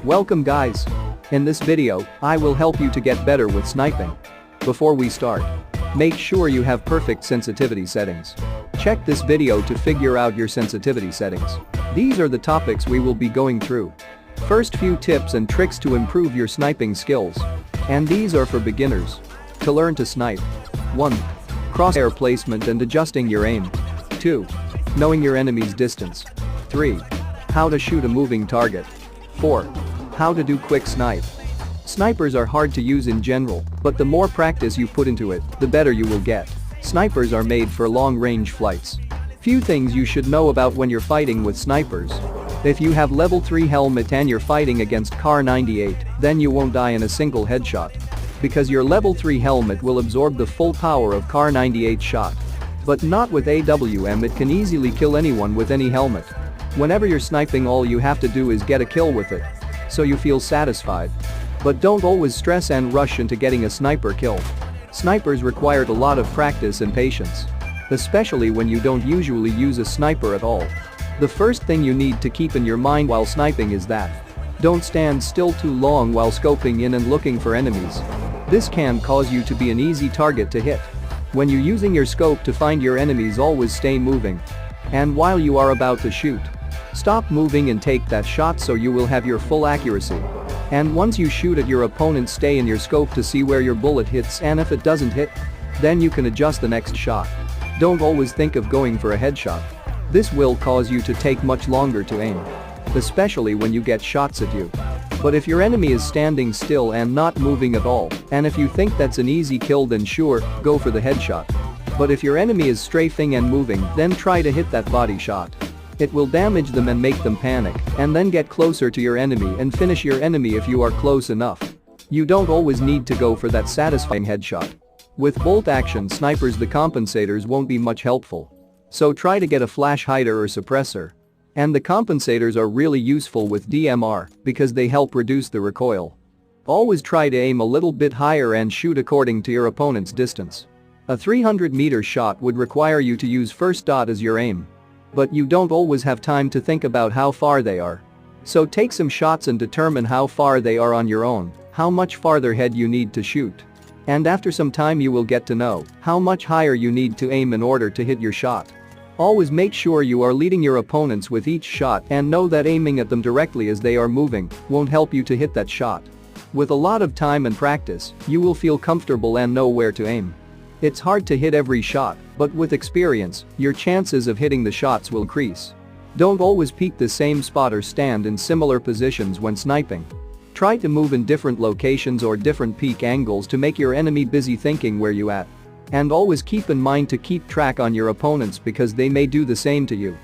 Welcome guys. In this video, I will help you to get better with sniping. Before we start, make sure you have perfect sensitivity settings. Check this video to figure out your sensitivity settings. These are the topics we will be going through. First, few tips and tricks to improve your sniping skills. And these are for beginners. To learn to snipe. 1. Crosshair placement and adjusting your aim. 2. Knowing your enemy's distance. 3. How to shoot a moving target. 4. How to do quick snipe. Snipers are hard to use in general, but the more practice you put into it, the better you will get. Snipers are made for long-range flights. Few things you should know about when you're fighting with snipers. If you have level 3 helmet and you're fighting against Kar 98, then you won't die in a single headshot. Because your level 3 helmet will absorb the full power of Kar 98 shot. But not with AWM, it can easily kill anyone with any helmet. Whenever you're sniping, all you have to do is get a kill with it. So you feel satisfied. But don't always stress and rush into getting a sniper kill. Snipers require a lot of practice and patience. Especially when you don't usually use a sniper at all. The first thing you need to keep in your mind while sniping is that don't stand still too long while scoping in and looking for enemies. This can cause you to be an easy target to hit. When you're using your scope to find your enemies, always stay moving. And while you are about to shoot, stop moving and take that shot so you will have your full accuracy. And once you shoot at your opponent, stay in your scope to see where your bullet hits, and if it doesn't hit, then you can adjust the next shot. Don't always think of going for a headshot. This will cause you to take much longer to aim. Especially when you get shots at you. But if your enemy is standing still and not moving at all, and if you think that's an easy kill, then sure, go for the headshot. But if your enemy is strafing and moving, then try to hit that body shot. It will damage them and make them panic, and then get closer to your enemy and finish your enemy if you are close enough. You don't always need to go for that satisfying headshot. With bolt action snipers, the compensators won't be much helpful. So try to get a flash hider or suppressor. And the compensators are really useful with DMR because they help reduce the recoil. Always try to aim a little bit higher and shoot according to your opponent's distance. A 300-meter shot would require you to use first dot as your aim. But you don't always have time to think about how far they are. So take some shots and determine how far they are on your own, how much farther ahead you need to shoot. And after some time you will get to know how much higher you need to aim in order to hit your shot. Always make sure you are leading your opponents with each shot, and know that aiming at them directly as they are moving won't help you to hit that shot. With a lot of time and practice, you will feel comfortable and know where to aim. It's hard to hit every shot, but with experience, your chances of hitting the shots will increase. Don't always peek the same spot or stand in similar positions when sniping. Try to move in different locations or different peek angles to make your enemy busy thinking where you at. And always keep in mind to keep track on your opponents because they may do the same to you.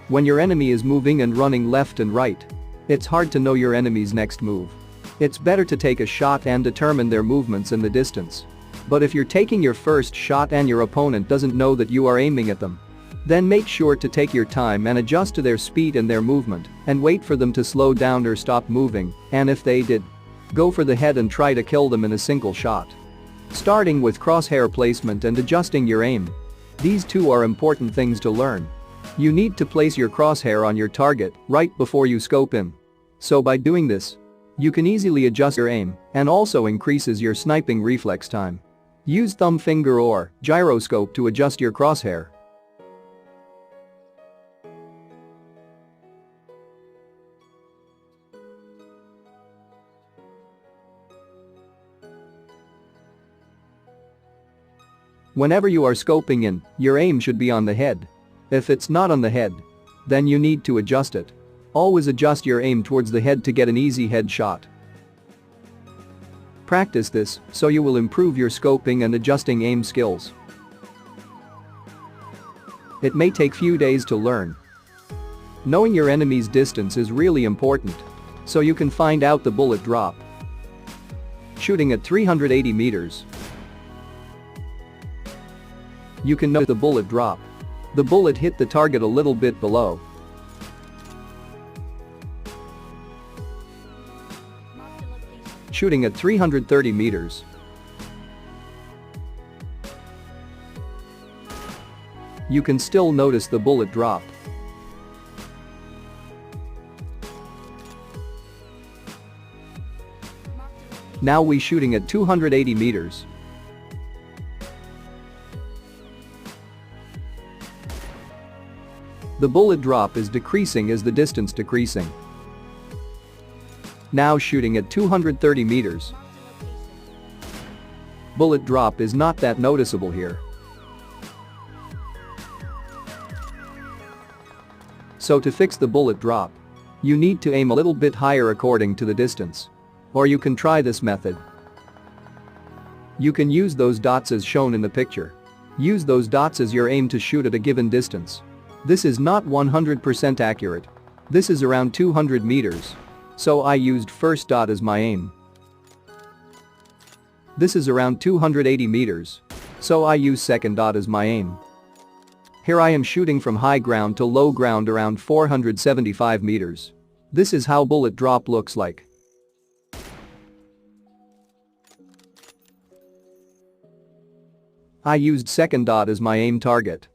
When your enemy is moving and running left and right, it's hard to know your enemy's next move. It's better to take a shot and determine their movements in the distance. But if you're taking your first shot and your opponent doesn't know that you are aiming at them, then make sure to take your time and adjust to their speed and their movement, and wait for them to slow down or stop moving, and if they did, go for the head and try to kill them in a single shot. Starting with crosshair placement and adjusting your aim. These two are important things to learn. You need to place your crosshair on your target right before you scope in. So by doing this, you can easily adjust your aim and also increases your sniping reflex time. Use thumb finger or gyroscope to adjust your crosshair. Whenever you are scoping in, your aim should be on the head. If it's not on the head, then you need to adjust it. Always adjust your aim towards the head to get an easy head shot. Practice this so you will improve your scoping and adjusting aim skills. It may take few days to learn. Knowing your enemy's distance is really important, so you can find out the bullet drop. Shooting at 380 meters. You can note the bullet drop. The bullet hit the target a little bit below. Shooting at 330 meters. You can still notice the bullet drop. Now we shooting at 280 meters. The bullet drop is decreasing as the distance decreasing. Now shooting at 230 meters. Bullet drop is not that noticeable here. So to fix the bullet drop, you need to aim a little bit higher according to the distance. Or you can try this method. You can use those dots as shown in the picture. Use those dots as your aim to shoot at a given distance. This is not 100% accurate. This is around 200 meters. So I used first dot as my aim. This is around 280 meters. So I use second dot as my aim. Here I am shooting from high ground to low ground around 475 meters. This is how bullet drop looks like. I used second dot as my aim target.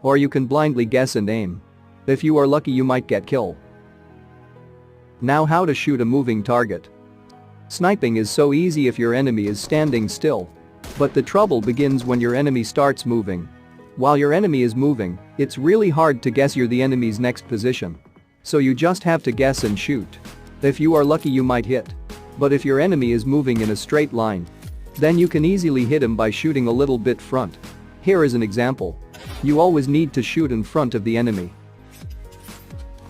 Or you can blindly guess and aim. If you are lucky you might get kill. Now how to shoot a moving target. Sniping is so easy if your enemy is standing still. But the trouble begins when your enemy starts moving. While your enemy is moving, it's really hard to guess the enemy's next position. So you just have to guess and shoot. If you are lucky you might hit. But if your enemy is moving in a straight line, then you can easily hit him by shooting a little bit front. Here is an example. You always need to shoot in front of the enemy.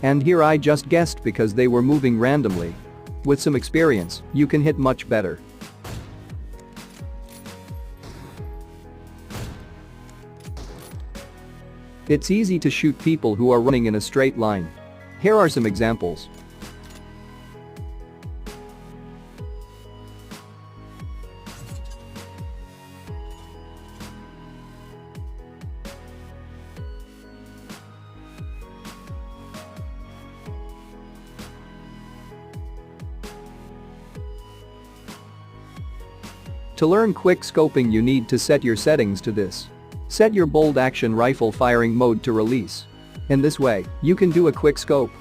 And here I just guessed because they were moving randomly. With some experience, you can hit much better. It's easy to shoot people who are running in a straight line. Here are some examples. To learn quick scoping you need to set your settings to this. Set your bolt action rifle firing mode to release. In this way, you can do a quick scope.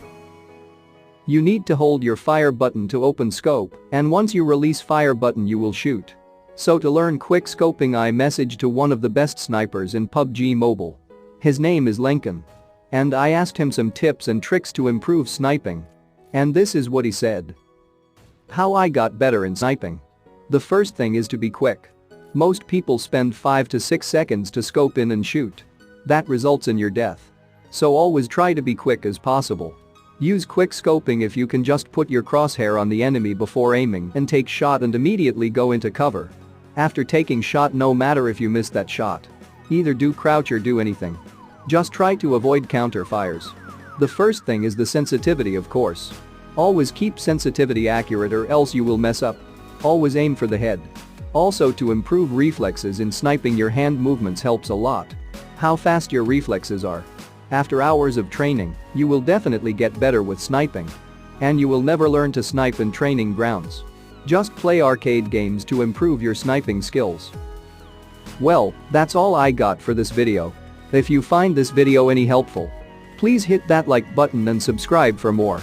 You need to hold your fire button to open scope, and once you release fire button you will shoot. So to learn quick scoping I messaged to one of the best snipers in PUBG Mobile. His name is Lincoln. And I asked him some tips and tricks to improve sniping. And this is what he said. How I got better in sniping. The first thing is to be quick. Most people spend 5 to 6 seconds to scope in and shoot. That results in your death. So always try to be quick as possible. Use quick scoping if you can just put your crosshair on the enemy before aiming and take shot and immediately go into cover. After taking shot no matter if you miss that shot. Either do crouch or do anything. Just try to avoid counter fires. The first thing is the sensitivity of course. Always keep sensitivity accurate or else you will mess up. Always aim for the head. Also to improve reflexes in sniping your hand movements helps a lot. How fast your reflexes are. After hours of training, you will definitely get better with sniping. And you will never learn to snipe in training grounds. Just play arcade games to improve your sniping skills. Well, that's all I got for this video. If you find this video any helpful, please hit that like button and subscribe for more.